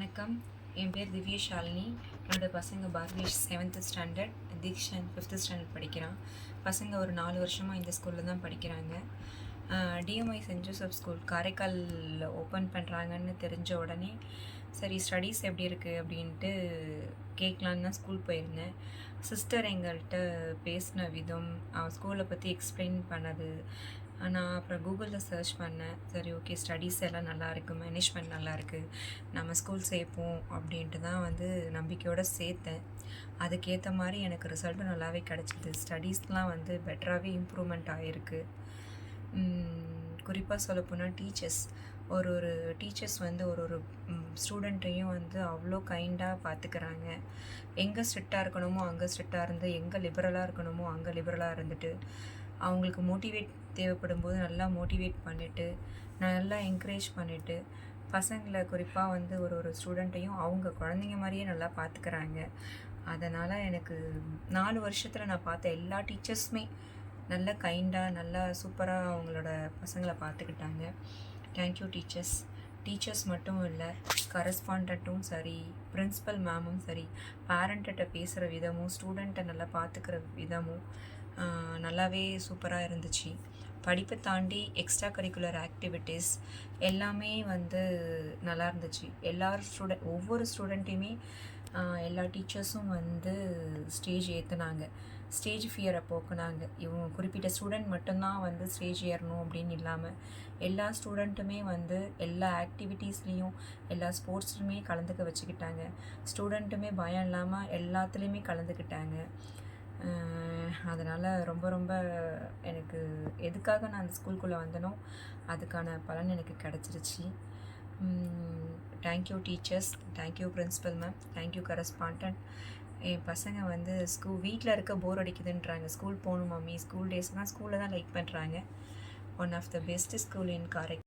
வணக்கம். என் பேர் திவ்யஷாலினி. என்னோடய பசங்க பார்வேஷ் 7th standard, Deekshan 5th standard படிக்கிறான். பசங்க ஒரு 4 வருஷமாக இந்த ஸ்கூலில் தான் படிக்கிறாங்க. டிஎம்ஐ சென்ட் ஜோசப் ஸ்கூல் காரைக்காலில் ஓப்பன் பண்ணுறாங்கன்னு தெரிஞ்ச உடனே சரி ஸ்டடீஸ் எப்படி இருக்குது அப்படின்ட்டு கேட்கலான்னு தான் ஸ்கூல் போயிருந்தேன். சிஸ்டர் எங்கள்கிட்ட பேசின விதம், ஸ்கூலை பற்றி எக்ஸ்பிளைன் பண்ணது, நான் அப்புறம் கூகுளில் சர்ச் பண்ணேன். சரி ஓகே, ஸ்டடீஸ் எல்லாம் நல்லாயிருக்கு, மேனேஜ்மெண்ட் நல்லாயிருக்கு, நம்ம ஸ்கூல் சேர்ப்போம் அப்படின்ட்டு தான் நம்பிக்கையோடு சேர்த்தேன். அதுக்கேற்ற மாதிரி எனக்கு ரிசல்ட்டும் நல்லாவே கிடச்சிது. ஸ்டடீஸ்லாம் பெட்டராகவே இம்ப்ரூவ்மெண்ட் ஆகிருக்கு. குறிப்பாக சொல்லப்போனால் ஒரு டீச்சர்ஸ் ஒரு ஸ்டூடெண்ட்டையும் அவ்வளோ கைண்டாக பார்த்துக்கிறாங்க. எங்கே ஸ்ட்ரிக்டாக இருக்கணுமோ அங்கே ஸ்ட்ரிக்டாக இருந்து, எங்கே லிபரலாக இருக்கணுமோ அங்கே லிபரலாக இருந்துட்டு, அவங்களுக்கு மோட்டிவேட் தேவைப்படும் போது நல்லா மோட்டிவேட் பண்ணிவிட்டு, நல்லா என்கரேஜ் பண்ணிவிட்டு, பசங்களை குறிப்பாக ஒரு ஸ்டூடெண்ட்டையும் அவங்க குழந்தைங்க மாதிரியே நல்லா பார்த்துக்கிறாங்க. அதனால் எனக்கு 4 வருஷத்தில் நான் பார்த்த எல்லா டீச்சர்ஸுமே நல்ல கைண்டாக நல்லா சூப்பராக அவங்களோட பசங்களை பார்த்துக்கிட்டாங்க. தேங்க்யூ டீச்சர்ஸ் மட்டும் இல்லை, கரஸ்பாண்டண்ட்டும் சரி, பிரின்ஸிபல் மேமும் சரி, பேரண்ட்டிட்ட பேசுகிற விதமும், ஸ்டூடெண்ட்டை நல்லா பார்த்துக்கிற விதமும் நல்லாவே சூப்பராக இருந்துச்சு. படிப்பை தாண்டி எக்ஸ்ட்ரா கரிக்குலர் ஆக்டிவிட்டீஸ் எல்லாமே நல்லா இருந்துச்சு. ஒவ்வொரு ஸ்டூடெண்ட்டையுமே எல்லா டீச்சர்ஸும் ஸ்டேஜ் ஏற்றுனாங்க, ஸ்டேஜ் ஃபியரை போக்குனாங்க. இவங்க குறிப்பிட்ட ஸ்டூடெண்ட் மட்டும்தான் ஸ்டேஜ் ஏறணும் அப்படின்னு இல்லாமல் எல்லா ஸ்டூடெண்ட்டுமே எல்லா ஆக்டிவிட்டீஸ்லேயும் எல்லா ஸ்போர்ட்ஸ்லையுமே கலந்துக்க வச்சுக்கிட்டாங்க. ஸ்டூடெண்ட்டுமே பயம் இல்லாமல் எல்லாத்துலேயுமே கலந்துக்கிட்டாங்க. அதனால் ரொம்ப ரொம்ப எனக்கு எதுக்காக நான் அந்த ஸ்கூலுக்குள்ளே வந்தனோ அதுக்கான பலன் எனக்கு கிடச்சிருச்சு. Thank you teachers, thank you principal ma'am, thank you correspondent. என் பசங்க வீட்டில் இருக்க போர் அடிக்குதுன்றாங்க, ஸ்கூல் போகணும் மம்மி, ஸ்கூல் டேஸ்னால் ஸ்கூலில் தான் லைக் பண்ணுறாங்க. One of the best school in Karaikal.